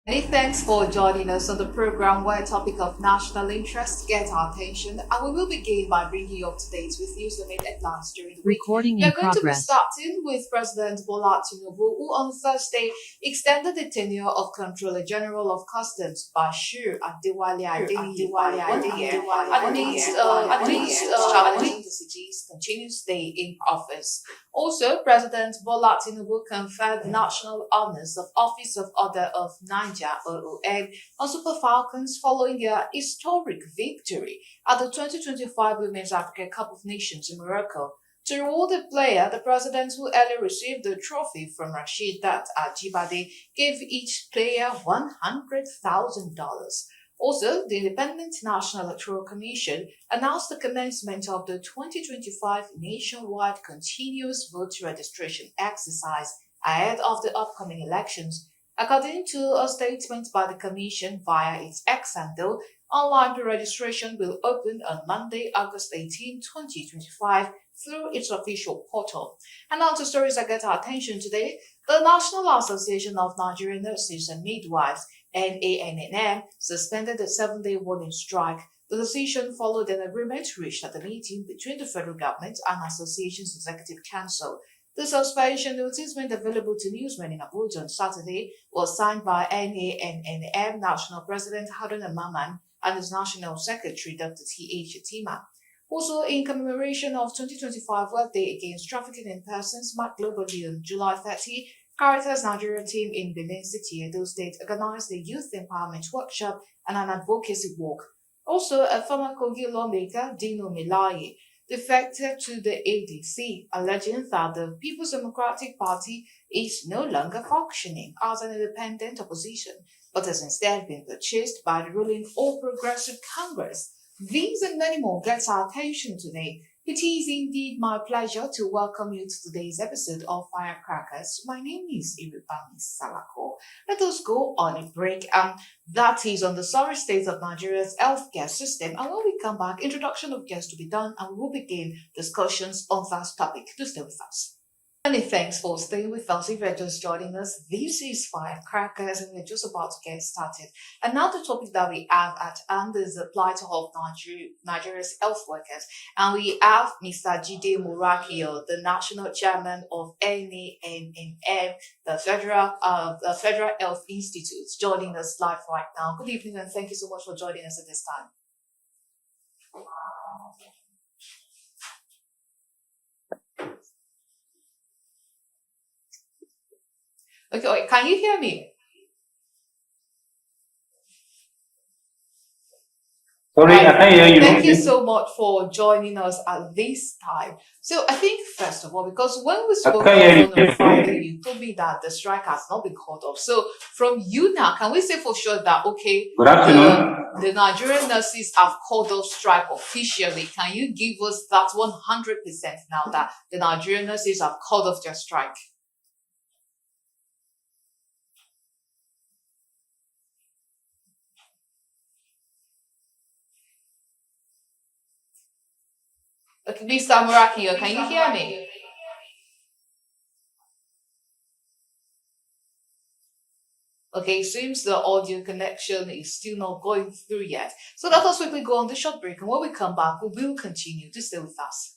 Many thanks for joining us on the program where a topic of national interest gets our attention. And we will begin by bringing you up to date with news that made headlines during the week. Recording We in are going to be progress. starting with President Bola Tinubu, who on Thursday extended the tenure of Controller General of Customs Bashir Adewale Adeniyi by 1 year amidst challenging the city's continued stay in office. Also, President Bola Tinubu conferred national honors of Office of Order of Niger (OON) on Super Falcons following their historic victory at the 2025 Women's Africa Cup of Nations in Morocco. To reward the player, the president, who earlier received the trophy from Rashidat Ajibade, gave each player $100,000. Also, the Independent National Electoral Commission announced the commencement of the 2025 nationwide continuous voter registration exercise ahead of the upcoming elections. According to a statement by the Commission via its X handle, online pre-registration will open on Monday, August 18, 2025 through its official portal. And now to stories that get our attention today. The National Association of Nigerian Nurses and Midwives NANNM suspended a 7-day warning strike. The decision followed an agreement reached at a meeting between the federal government and association's executive council. The suspension notice made available to newsmen in Abuja on Saturday was signed by NANNM National President Haruna Maman and its National Secretary Dr. T.H. Shatima. Also, in commemoration of 2025 World Day Against Trafficking in Persons marked globally on July 30, Caritas Nigeria team in Benin City, Edo State, organized a youth empowerment workshop and an advocacy walk. Also, a former Kogi lawmaker, Dino Milaye, defected to the ADC, alleging that the People's Democratic Party is no longer functioning as an independent opposition, but has instead been purchased by the ruling All Progressive Congress. These and many more get our attention today. It is indeed my pleasure to welcome you to today's episode of Firecrackers. My name is Iribami Salako. Let us go on a break, and that is on the sorry state of Nigeria's healthcare system. And when we come back, introduction of guests to be done, and we will begin discussions on that topic. Do stay with us. Many thanks for staying with us. If you're just joining us, this is Firecrackers and we're just about to get started. And now the topic that we have at hand is the plight of Nigeria's health workers. And we have Mr. Jide Murakio, the national chairman of NANNM, the Federal Health Institute, joining us live right now. Good evening and thank you so much for joining us at this time. Okay, wait, can you hear me? Sorry, I Right. can't hear you. Thank you so much for joining us at this time. So I think first of all, because when we I spoke can't hear on Friday, you. you told me that the strike has not been called off. So from you now, can we say for sure that okay, Good afternoon. the Nigerian nurses have called off strike officially? Can you give us that 100% now that the Nigerian nurses have called off their strike? Okay, Mr. Murakio, can you hear me? Okay, seems the audio connection is still not going through yet. So let us quickly go on the short break, and when we come back, we will continue to stay with us.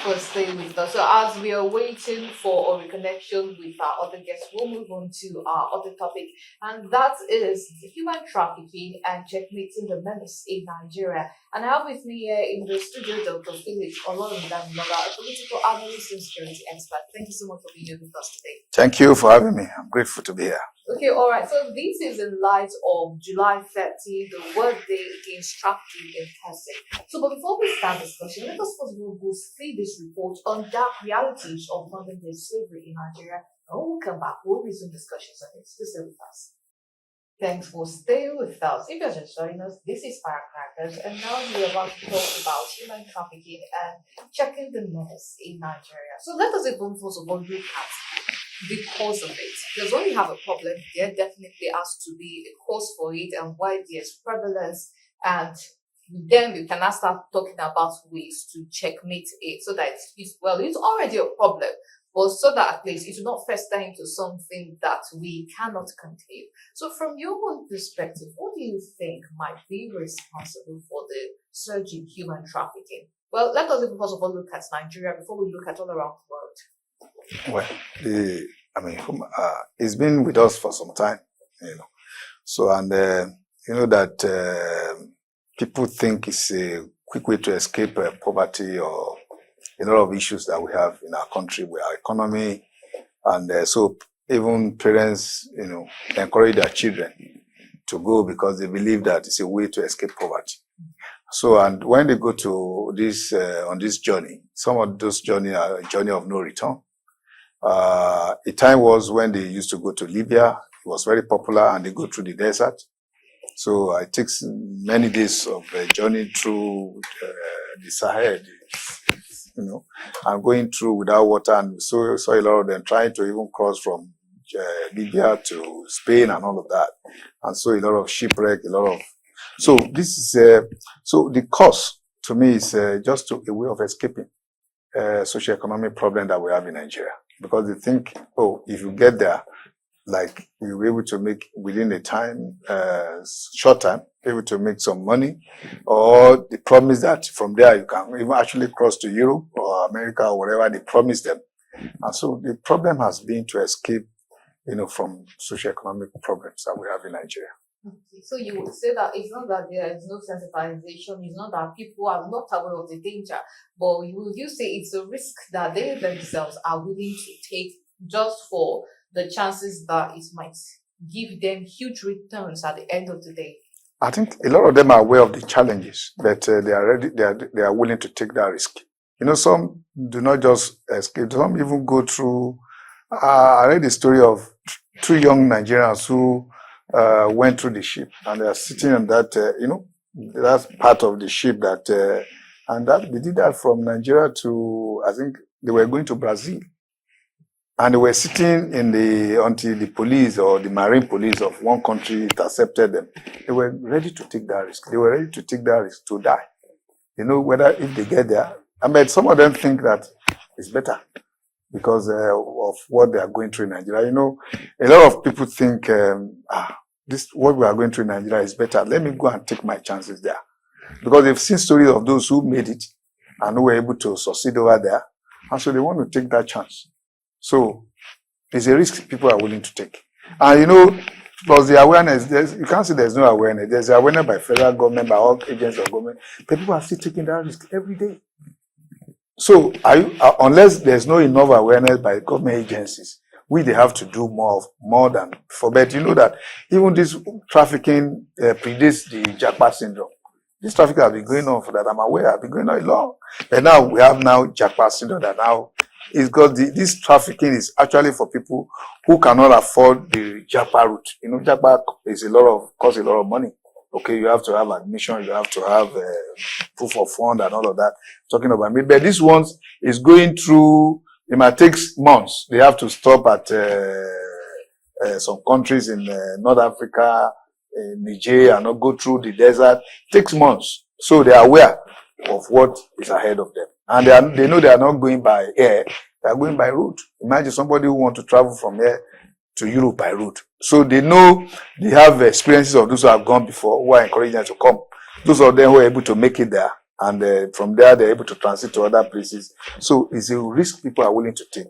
For staying with us. So as we are waiting for a reconnection with our other guests, we'll move on to our other topic, and that is human trafficking and checkmating the menace in Nigeria. And I have with me here in the studio Dr. Philip Olorundamilola, a political analyst and security expert. Thank you so much for being here with us today. Thank you for having me. I'm grateful to be here. Okay, all right. So this is in light of July 30, the World Day Against Trafficking in Person. So, but before we start discussion, let us first of all go see this report on dark realities of modern day slavery in Nigeria. And when we come back, we'll resume discussions on it. Just stay with us. Thanks for staying with us. If you're just joining us, this is Firecrackers, and now we're about to talk about human trafficking and checking the menace in Nigeria. So let us even first of all look at the cause of it. Because when you have a problem, there definitely has to be a cause for it and why there's prevalence, and then you can now start talking about ways to checkmate it so that it's already a problem. but so that at least it will not fester into something that we cannot contain. So, from your own perspective, what do you think might be responsible for the surge in human trafficking? Well, let us first of all look at Nigeria before we look at all around the world. Well, it's been with us for some time, So, and that people think it's a quick way to escape poverty or a lot of issues that we have in our country with our economy. And so even parents, encourage their children to go because they believe that it's a way to escape poverty. So, and when they go to this, on this journey, some of those journey are a journey of no return. A time was when they used to go to Libya. It was very popular and they go through the desert. So it takes many days of journey through the Sahel, and going through without water. And so saw a lot of them trying to even cross from Libya to Spain and all of that. And so a lot of shipwreck, so this is, so the cost to me is just a way of escaping socio-economic problem that we have in Nigeria. Because they think, if you get there, like you'll be able to make within a time, short time, able to make some money, or they promise that from there you can even actually cross to Europe or America or whatever they promise them. And so the problem has been to escape, from socio-economic problems that we have in Nigeria. Okay. So you would say that it's not that there is no sensitization, it's not that people are not aware of the danger, but you say it's a risk that they themselves are willing to take just for the chances that it might give them huge returns at the end of the day? I think a lot of them are aware of the challenges, but they are ready. They are willing to take that risk. Some do not just escape. Some even go through. I read the story of two young Nigerians who went through the ship, and they are sitting on that. That's part of the ship that, and that they did that from Nigeria to, I think they were going to Brazil. And they were sitting until the police or the marine police of one country intercepted them. They were ready to take that risk. They were ready to take that risk to die. Whether if they get there. Some of them think that it's better because of what they are going through in Nigeria. A lot of people think, what we are going through in Nigeria is better. Let me go and take my chances there. Because they've seen stories of those who made it and who were able to succeed over there. And so they want to take that chance. So it's a risk people are willing to take. And plus the awareness, you can't say there's no awareness. There's awareness by federal government, by all agents of government. But people are still taking that risk every day. So unless there's no enough awareness by government agencies, they have to do more than before. But that even this trafficking predates the Japa syndrome. This trafficking has been going on for that. I'm aware. I've been going on long. But now we have Japa syndrome that now is because this trafficking is actually for people who cannot afford the Japa route. Japa is costs a lot of money. Okay, you have to have admission, you have to have proof of fund and all of that. Talking about me, but this one is going through. It might take months. They have to stop at some countries in North Africa, Niger, and not go through the desert. It takes months, so they are aware of what is ahead of them. And they know they are not going by air, they are going by road. Imagine somebody who wants to travel from here to Europe by road. So they know they have experiences of those who have gone before, who are encouraging them to come. Those of them who are able to make it there. And from there, they're able to transit to other places. So it's a risk people are willing to take.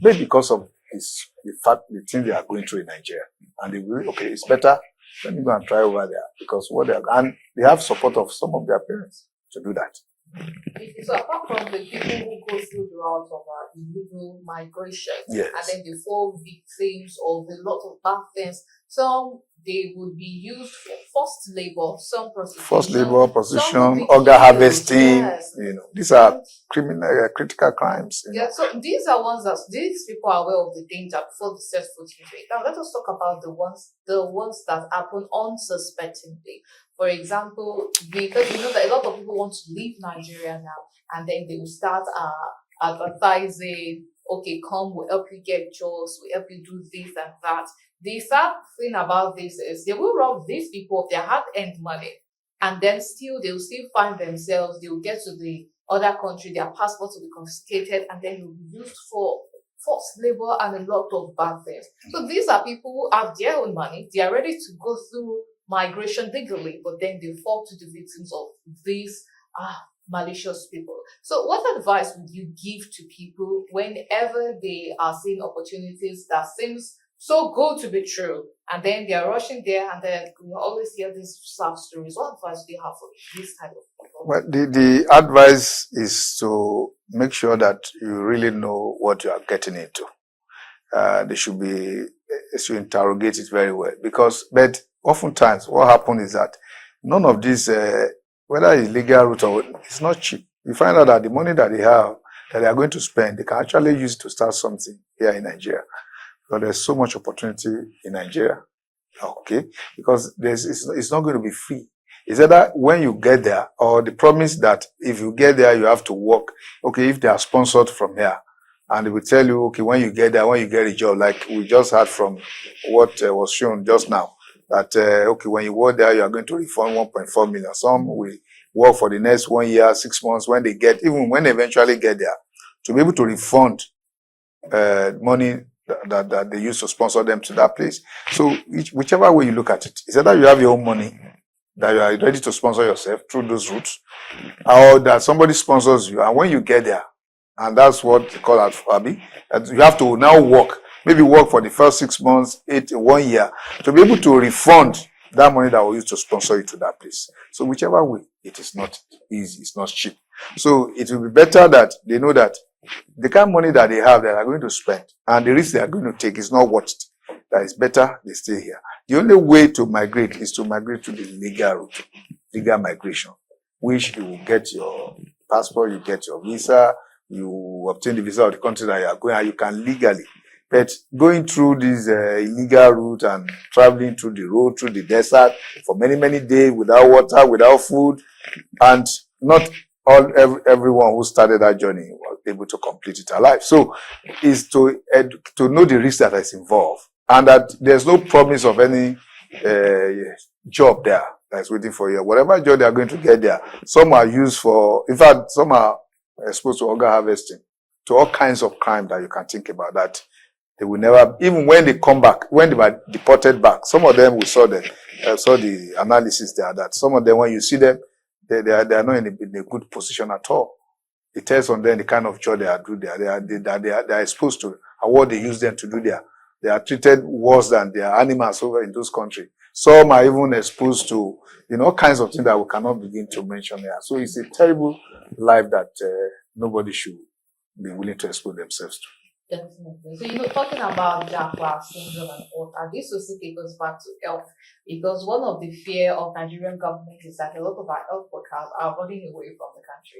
Maybe because of the thing they are going through in Nigeria. And they will, okay, it's better. Let me go and try over there. Because and they have support of some of their parents to do that. So apart from the people who go through the route of illegal migration, yes, and then they fall victims of a lot of bad things, some they would be used for forced labor, some prostitution, organ harvesting. Yes. These are criminal, critical crimes. Yeah, so these are ones that these people are aware of the danger before they set foot into it. Now let us talk about the ones that happen unsuspectingly. For example, because that a lot of people want to leave Nigeria now, and then they will start advertising, okay, come, we'll help you get jobs, we'll help you do this and that. The sad thing about this is they will rob these people of their hard-earned money, and then they will still find themselves, they will get to the other country, their passports will be confiscated, and then it will be used for forced labor, and a lot of bad things. So these are people who have their own money. They are ready to go through migration legally, but then they fall to the victims of these malicious people. So what advice would you give to people whenever they are seeing opportunities that seems so good to be true, and then they are rushing there, and then we always hear these sad stories? What advice do you have for this type of people? Well, the advice is to make sure that you really know what you are getting into. They should interrogate it very well, but oftentimes what happens is that none of these, whether it's legal route or it's not cheap. You find out that the money that they have, that they are going to spend, they can actually use it to start something here in Nigeria. But there's so much opportunity in Nigeria, okay? Because it's not going to be free. It's either when you get there, or the promise that if you get there, you have to work. Okay, if they are sponsored from here, and they will tell you, okay, when you get there, when you get a job, like we just heard from what was shown just now, that, okay, when you work there, you are going to refund 1.4 million. Some will work for the next 1 year, 6 months, when they eventually get there, to be able to refund money that they use to sponsor them to that place. So whichever way you look at it, it's either you have your own money that you are ready to sponsor yourself through those routes, or that somebody sponsors you, and when you get there, and that's what they call Fabi, that you have to now maybe work for the first 6 months, 1 year, to be able to refund that money that was used to sponsor you to that place. So whichever way, it is not easy, it's not cheap. So it will be better that they know that the kind of money that they have that are going to spend and the risk they are going to take is not worth it. That is better they stay here. The only way to migrate is to migrate to the legal route, legal migration, which you will get your passport, you get your visa, you obtain the visa of the country that you are going, and you can legally. But going through this illegal route and traveling through the road, through the desert for many, many days without water, without food, and not everyone who started that journey was able to complete it alive. So is to know the risk that is involved, and that there's no promise of any job there that's waiting for you. Whatever job they are going to get there, some are used for, in fact, some are exposed to organ harvesting, to all kinds of crime that you can think about, that they will never, even when they come back, when they were deported back, some of them, we saw the analysis there, that some of them, when you see them, they are not in a good position at all. It tells on them the kind of job they are doing there. They are exposed to, and what they use them to do there. They are treated worse than their animals over in those countries. Some are even exposed to, all kinds of things that we cannot begin to mention here. So it's a terrible life that nobody should be willing to expose themselves to. Definitely. So, talking about Jaguar syndrome and all that, this also takes us back to health, because one of the fear of Nigerian government is that a lot of our health workers are running away from the country.